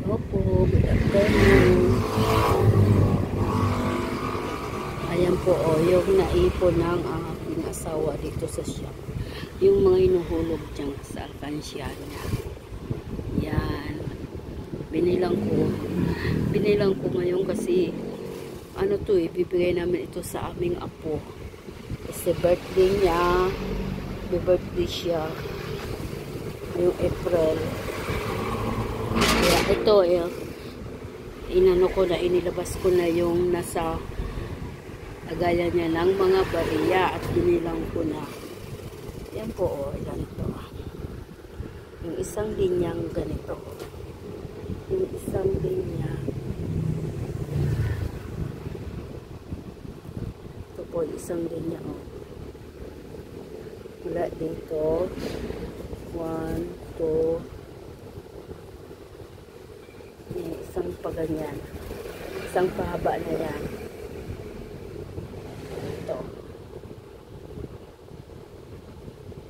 Opo, good afternoon. Ayan po yung naipon ng aking asawa dito sa shop. Yung mga inuhulog dyan sa alkansya niya. Yan. Binilang ko. Binilang ko ngayon kasi ano to bibigay namin ito sa aming apo. Kasi birthday niya. Birthday siya. Yung April. Kaya ito inano ko na, inilabas ko na yung nasa lagayan niya ng mga bariya at binilang ko na. Yan po ilan ito. Yung isang linyang ganito. Yung isang linya. Ito po isang linya mula dito 1, 2, isang paganyan, isang pahaba na yan. Ito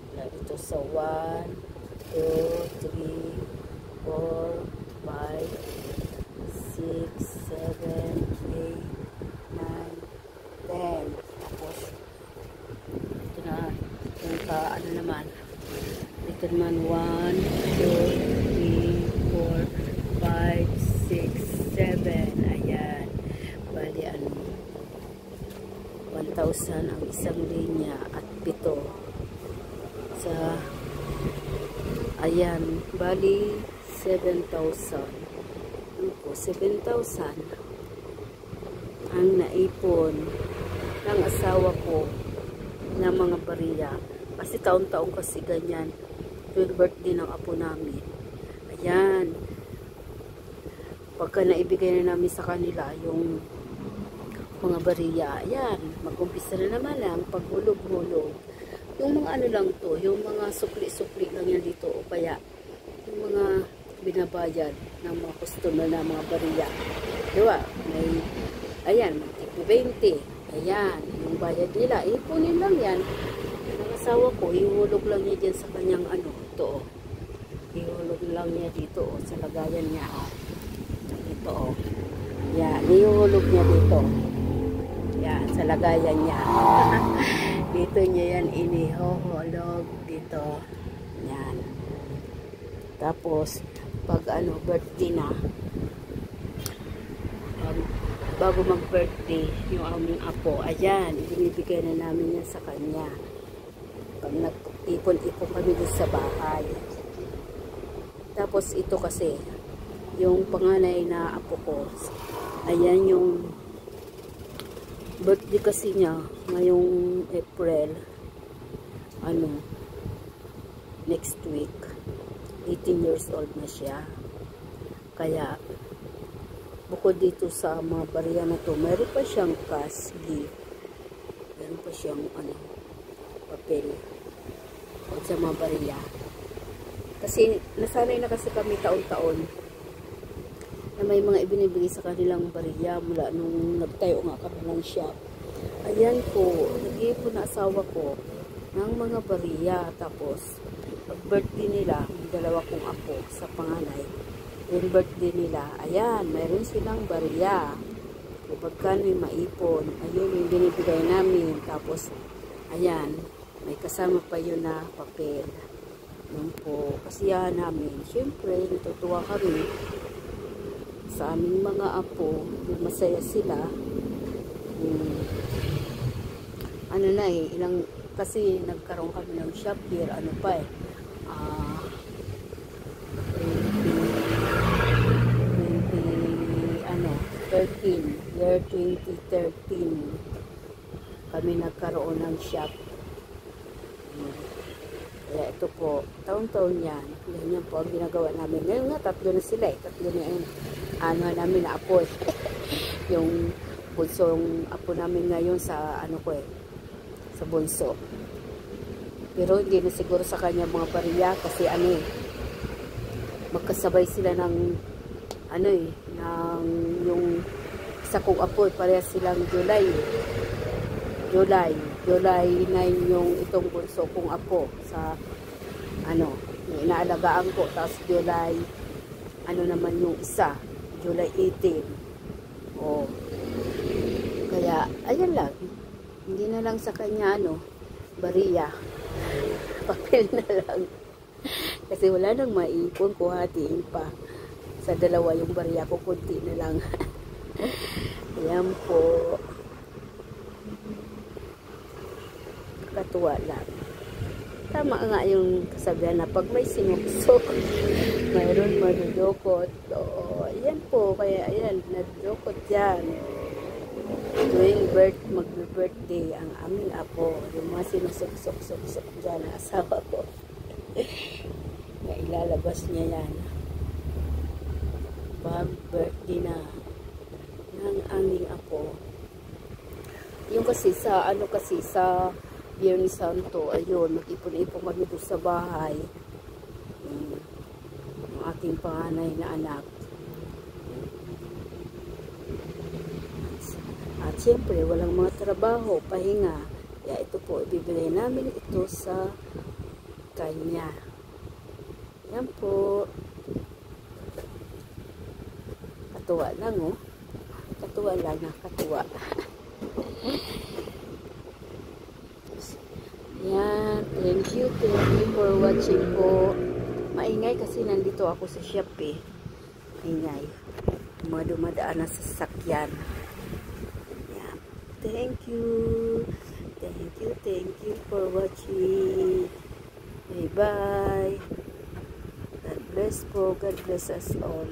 mula dito sa 1, 2, 3, 4, 5, 6, 7, 8, 9, 10. Tapos ito na yung ano naman dito naman 1, 2, 3, 4, 5, 6, 7. Ayan, bali 1,000 ang isang linya at 7 sa ayan, bali 7,000. Ano po, 7,000 ang naipon ng asawa ko ng mga bariya. Kasi taon-taon kasi ganyan. Tuwing birthday ng apo namin. Ayan. Pagka naibigay na namin sa kanila yung mga bariya, ayan, mag-umpisa na naman lang paghulog-hulog. Yung mga ano lang to, yung mga supli-supli lang yan dito o kaya yung mga binabayad ng mga customer na mga bariya. Diba? May, ayan, may 20. Ayan, yung bayad nila, ipunin lang yan. Ang asawa ko, ihulog lang niya dyan sa kanyang ano, ito ihulog lang niya dito sa lagayan niya. Ito yan, ihulog niya dito. Yan, sa lagayan niya. Dito niya yan inihulog dito. Yan. Tapos, pag ano, birthday na, bago mag-birthday yung aming apo, ayan, binibigay na namin yan sa kanya. Pag nag-ipon-ipon kami dito sa bahay. Tapos ito kasi, yung panganay na apo ko, ayan yung birthday kasi niya, ngayong April, ano, next week, 18 years old na siya. Kaya, bukod dito sa mga bariya na to, meron pa siyang cash gift. Meron pa siyang ano, papel o sa mga bariya. Kasi nasanay na kasi kami taon-taon na may mga ibinibigay sa kanilang bariya mula nung nagtayo nga kami ng shop. Ayan po, nag-iipon na asawa ko ng mga bariya. Tapos pag birthday nila, may dalawa kong apo sa panganay. Yung birthday nila, ayan, mayroon silang bariya. Kapag kami maipon, ayun yung binibigay namin. Tapos, ayan, may kasama pa yun na papel. Yun po, kasiyahan namin. Siyempre, natutuwa kami sa aming mga apo. Yung masaya sila. Ano na ilang, kasi nagkaroon kami ng shop here, ano pa 2013 kami nagkaroon ng shop. Kaya ito po, taon-taon yan. Ganyan po ang ginagawa namin. Ngayon nga, tatlo na sila tatlo na yun. Ano namin na apo yung bunsong apo namin ngayon sa ano ko sa bunso. Pero hindi na siguro sa kanya mga bariya kasi ano magkasabay sila ng ano ng yung isa kong apo, parehas silang July 9 yung itong bunso kong apo sa ano, yung inaalagaan ko. Tapos July Ano naman yung isa, July 18. Oh. Kaya, ayan lang. Hindi na lang sa kanya, bariya. Papel na lang. Kasi wala nang maipon, kuhatiin pa. Sa dalawa yung bariya ko, kunti na lang. Ayan po. Katuwa lang. Tama nga yung kasabihan na pag may sinuksok, mayroon madudukot. So, ayan po. Kaya ayan, nadudukot yan. Tuwing mag-birthday ang aming apo, yung mga sinusok-sok-sok dyan na asawa ko. Na ilalabas niya yan. Pag birthday na ng aming apo. Yung kasi sa, sa Biyernes Santo, ayun, mag-ipon-ipon kami doon sa bahay. Yung aking panganay na anak. At syempre, walang mga trabaho, pahinga. Kaya ito po, ibibigay namin ito sa kanya. Yan po. Katuwa lang, oh. Katuwa lang, nakatuwa. Yan. Thank you for watching po. Maingay kasi nandito ako sa shop, eh. Maingay. Mga dumadaan na sasakyan. Thank you for watching. Bye bye. God bless po. God bless us all.